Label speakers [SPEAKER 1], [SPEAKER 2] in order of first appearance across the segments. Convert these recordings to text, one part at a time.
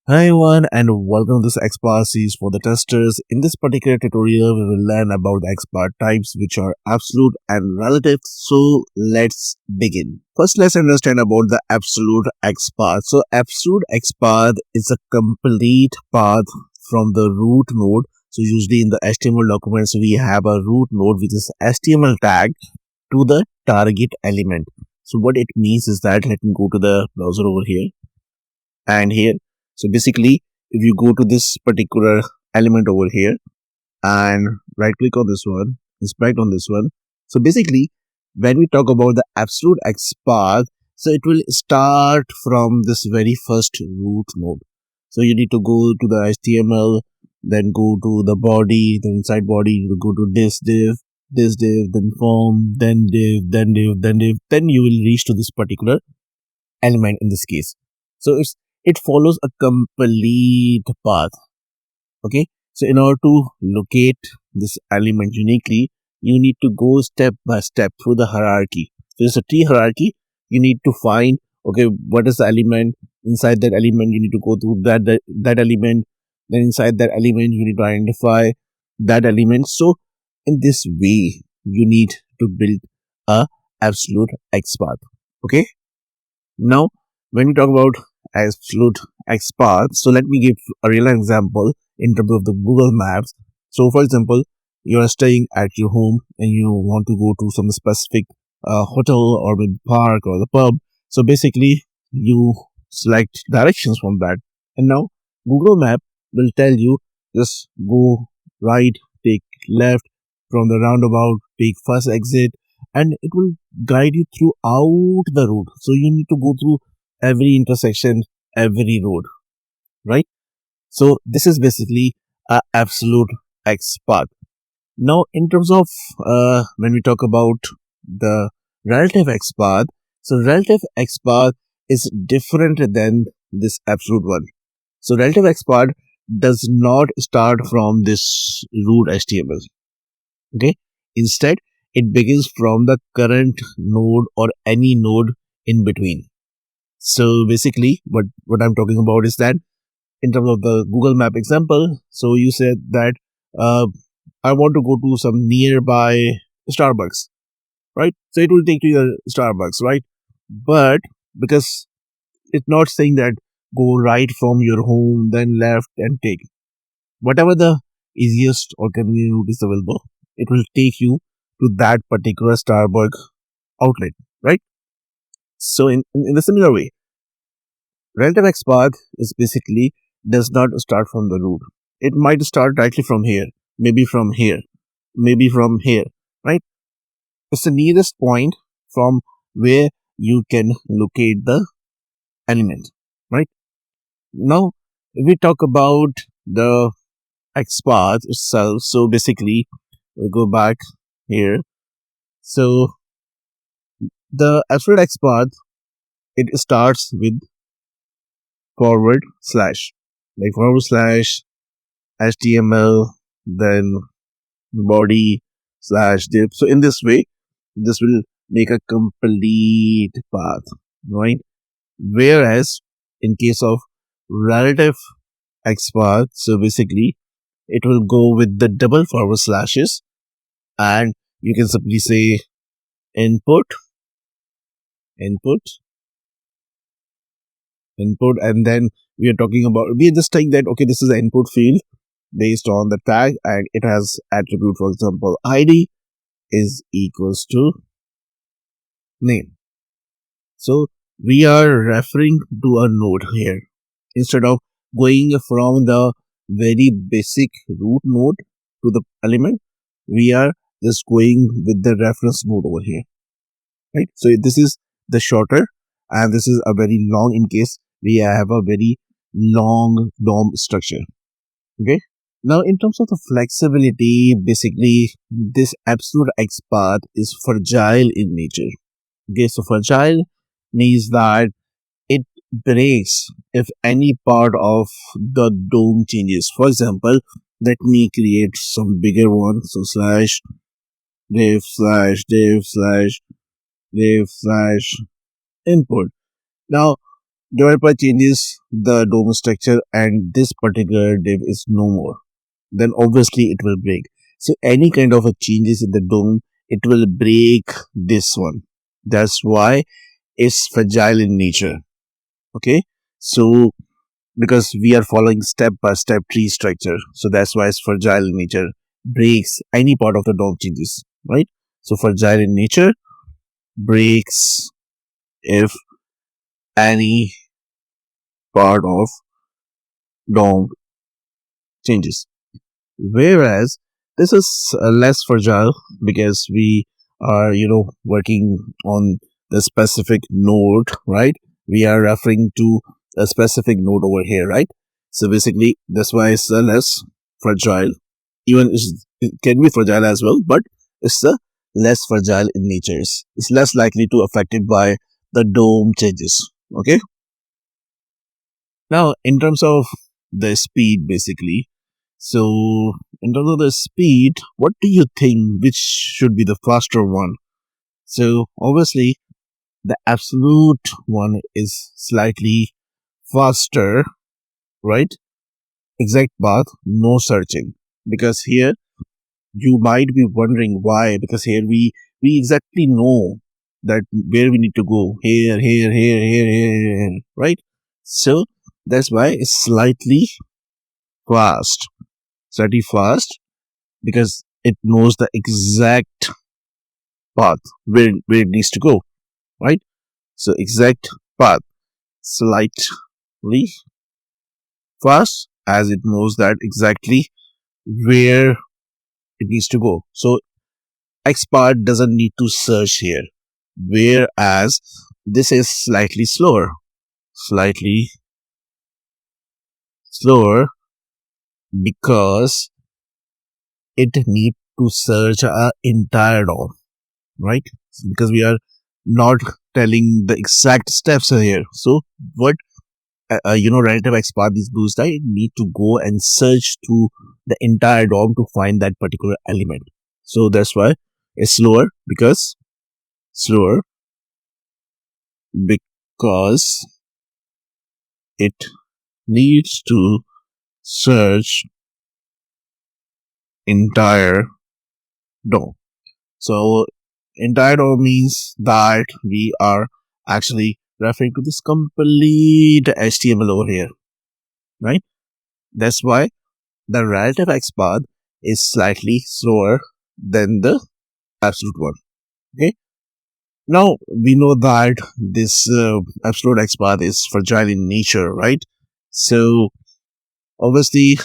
[SPEAKER 1] Hi everyone and welcome to this XPath series for the testers. In this particular tutorial, we will learn about the XPath types which are absolute and relative. So let's begin. First, let's understand about the absolute XPath. So absolute XPath is a complete path from the root node. So usually in the HTML documents, we have a root node which is HTML tag to the target element. So what it means is that, let me go to the browser over here and here. So basically, if you go to this particular element over here and right click on this one, inspect on this one. So basically, when we talk about the absolute XPath, so it will start from this very first root node. So you need to go to the HTML, then go to the body, then inside body, you go to this div, then form, then div, then div, then div, then you will reach to this particular element in this case. So it follows a complete path. Okay, so in order to locate this element uniquely, you need to go step by step through the hierarchy. So it's a tree hierarchy. You need to find, okay, what is the element. Inside that element, you need to go through that element. Then inside that element, you need to identify that element. So in this way, you need to build a absolute XPath. Okay, now when we talk about absolute XPath, so let me give a real example in terms of the Google Maps. So for example, you are staying at your home and you want to go to some specific hotel or maybe park or the pub. So basically, you select directions from that, and now Google Map will tell you just go right, take left from the roundabout, take first exit, and it will guide you throughout the road. So you need to go through every intersection, every road, right? So this is basically a absolute XPath. Now, in terms of when we talk about the relative XPath, so relative XPath is different than this absolute one. So relative XPath does not start from this root HTML. Okay, instead it begins from the current node or any node in between. So basically, what I'm talking about is that in terms of the Google Map example, so you said that uh, I want to go to some nearby Starbucks, right? So it will take you to the Starbucks, right? But because it's not saying that go right from your home, then left and take whatever the easiest or convenient route is available, it will take you to that particular Starbucks outlet, right? So in a similar way, relative XPath is basically does not start from the root. It might start directly from here, maybe from here, maybe from here, right? It's the nearest point from where you can locate the element, right? Now, if we talk about the XPath itself, so basically we go back here. So the absolute XPath, it starts with forward slash, like forward slash HTML, then body slash div. So in this way, this will make a complete path, right? Whereas in case of relative XPath, so basically it will go with the double forward slashes, and you can simply say input, input, input, and then we are talking about, we are just saying that okay, this is the input field based on the tag and it has attribute, for example, ID is equals to name. So we are referring to a node here instead of going from the very basic root node to the element. We are just going with the reference node over here, right? So this is the shorter and this is a very long in case we have a very long DOM structure. Okay. Now, in terms of the flexibility, basically, this absolute XPath is fragile in nature. Okay, so fragile means that it breaks if any part of the DOM changes. For example, let me create some bigger one. So slash div slash div slash div slash input. Now, developer changes the DOM structure and this particular div is no more, then obviously it will break. So any kind of a changes in the DOM, it will break this one. That's why it's fragile in nature. Okay, so because we are following step by step tree structure, so that's why it's fragile in nature. Breaks any part of the DOM changes, right? So fragile in nature, breaks if any part of DOM changes. Whereas this is less fragile because we are, working on the specific node, right? We are referring to a specific node over here, right? So basically, that's why it's less fragile. Even it can be fragile as well, but it's less fragile in nature. It's less likely to affected by the DOM changes. Okay. Now, in terms of the speed, basically, so in terms of the speed, what do you think which should be the faster one? So obviously, the absolute one is slightly faster, right? Exact path, no searching. Because here you might be wondering why. Because here we exactly know that where we need to go. Here, right? So that's why it's slightly fast. Slightly fast because it knows the exact path where it needs to go, right? So exact path slightly fast as it knows that exactly where it needs to go. So XPath doesn't need to search here, whereas this is slightly slower because it need to search our entire DOM, right? Because we are not telling the exact steps here. So what relative XPath is boost, I need to go and search through the entire DOM to find that particular element. So that's why it's slower because it needs to search entire DOM. So entire DOM means that we are actually referring to this complete HTML over here, right? That's why the relative XPath is slightly slower than the absolute one. Okay. Now we know that this absolute XPath is fragile in nature, right? So obviously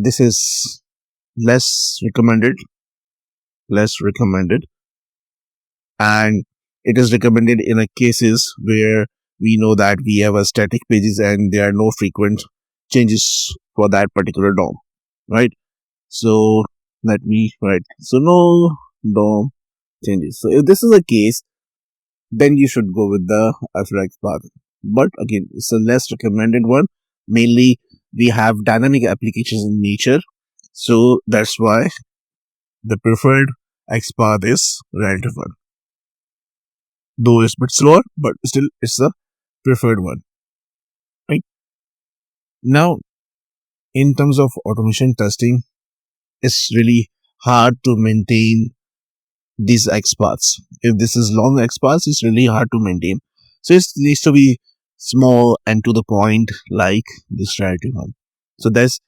[SPEAKER 1] this is less recommended, and it is recommended in a cases where we know that we have a static pages and there are no frequent changes for that particular DOM, right? So let me write. So no DOM changes. So if this is a case, then you should go with the absolute XPath. But again, it's a less recommended one. Mainly, we have dynamic applications in nature, so that's why the preferred XPath is relative one. Though it's a bit slower, but still it's the preferred one. Right now, in terms of automation testing, it's really hard to maintain these XPaths. If this is long XPaths, it's really hard to maintain. So it needs to be small and to the point, like this relative one. So that's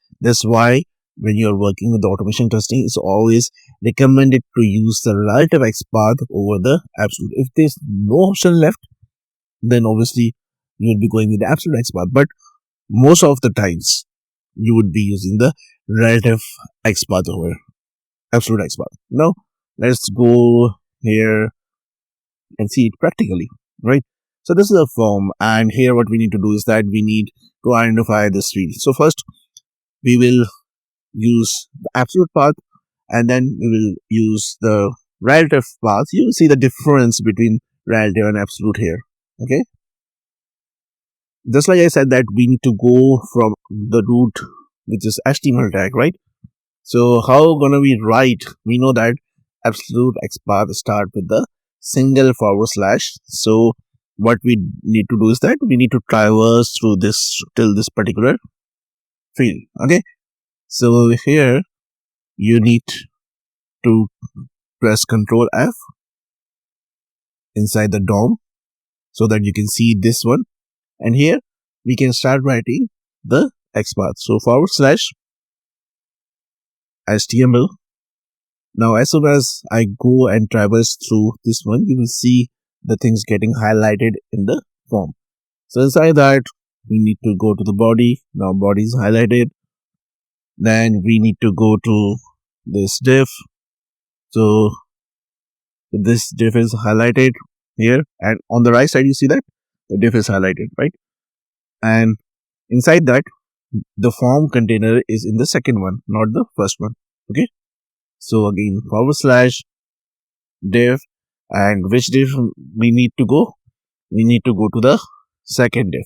[SPEAKER 1] why when you're working with the automation testing, it's always recommended to use the relative XPath over the absolute. If there's no option left, then obviously you would be going with the absolute XPath. But most of the times, you would be using the relative XPath over absolute XPath. Now, let's go here and see it practically, right? So this is a form, and here what we need to do is that we need to identify this field. So first, we will use the absolute path, and then we will use the relative path. You will see the difference between relative and absolute here, okay? Just like I said that we need to go from the root, which is HTML tag, right? So how gonna we write? We know that absolute XPath start with the single /. So what we need to do is that we need to traverse through this till this particular field. Okay, so here you need to press Ctrl F inside the DOM so that you can see this one, and here we can start writing the XPath. So /HTML. Now as soon as I go and traverse through this one, you will see the things getting highlighted in the form. So inside that we need to go to the body. Now body is highlighted. Then we need to go to this div. So this div is highlighted here, and on the right side you see that the div is highlighted, right? And inside that the form container is in the second one, not the first one. Okay, so again /div, and which div we need to go? We need to go to the second div.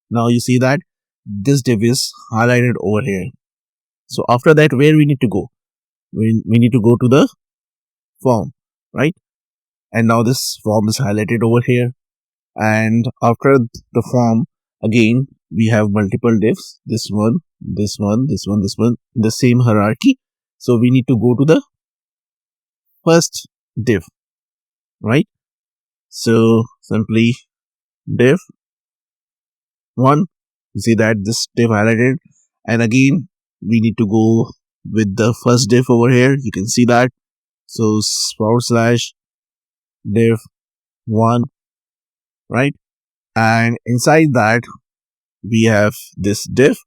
[SPEAKER 1] Now you see that this div is highlighted over here. So after that, where we need to go? We need to go to the form, right? And now this form is highlighted over here. And after the form, again we have multiple divs, this one, this one, this one, this one, in the same hierarchy. So we need to go to the first div, right? So simply div 1, you see that this div highlighted, and again we need to go with the first div over here. You can see that. So /div 1, right? And inside that we have this div,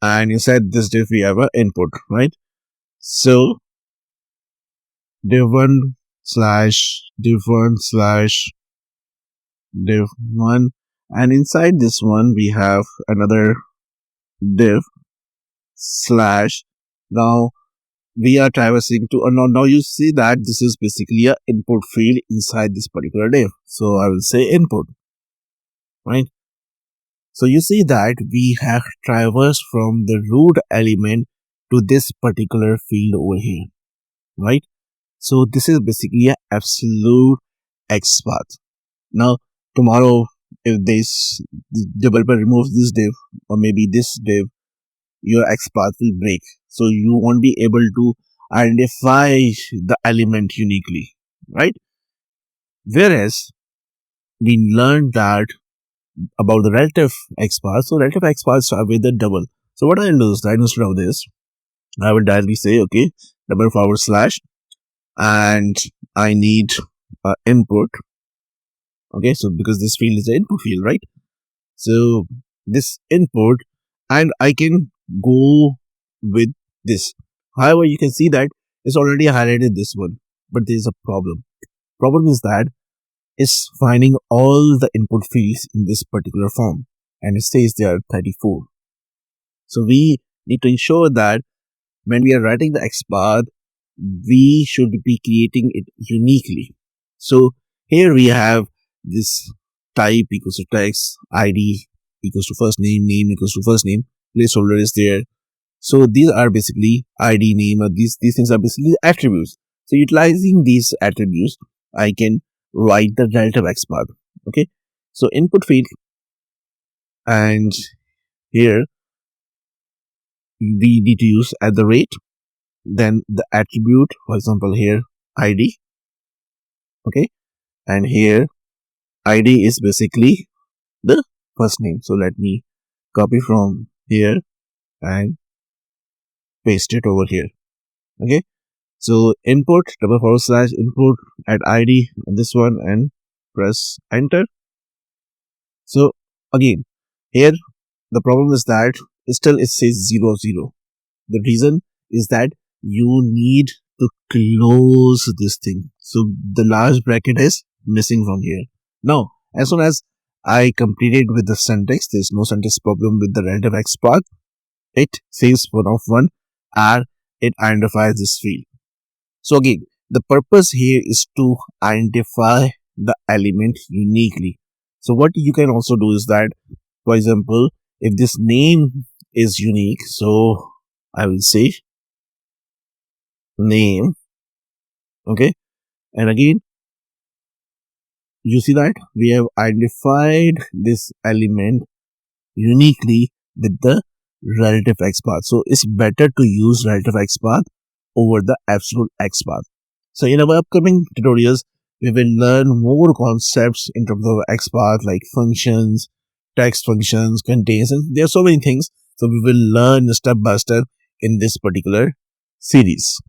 [SPEAKER 1] and inside this div we have an input, right? So div1 /div1 and inside this one we have another div slash. Now we are traversing to now you see that this is basically a input field inside this particular div. So I will say input, right? So you see that we have traversed from the root element to this particular field over here, right? So this is basically an absolute XPath. Now tomorrow, if this developer removes this div or maybe this div, your XPath will break. So you won't be able to identify the element uniquely, right? Whereas we learned that about the relative XPath. So relative XPath start with the double. So what I'll do is that instead of this, I will directly say, okay, double / and I need input. Okay, so because this field is the input field, right? So this input, and I can go with this. However, you can see that it's already highlighted this one, but there is a problem. Problem is that it's finding all the input fields in this particular form, and it says there are 34. So we need to ensure that when we are writing the XPath, we should be creating it uniquely. So here we have this type equals to text, ID equals to first name, name equals to first name, placeholder is there. So these are basically ID, name, or these things are basically attributes. So utilizing these attributes, I can write the relative XPath. Okay, so input field, and here we need to use @ then the attribute, for example here ID. Okay, and here ID is basically the first name. So let me copy from here and paste it over here. Okay, so input /input at ID and this one, and press enter. So again here the problem is that still it says 0 0. The reason is that you need to close this thing. So the large bracket is missing from here. Now as soon as I completed with the syntax, there's no syntax problem with the relative XPath. It says 1 of 1 and it identifies this field. So again, the purpose here is to identify the element uniquely. So what you can also do is that, for example, if this name is unique, so I will say name. Okay, and again you see that we have identified this element uniquely with the relative XPath. So it's better to use relative XPath over the absolute XPath. So in our upcoming tutorials, we will learn more concepts in terms of XPath like functions, text functions, contains, and there are so many things. So we will learn step by step in this particular series.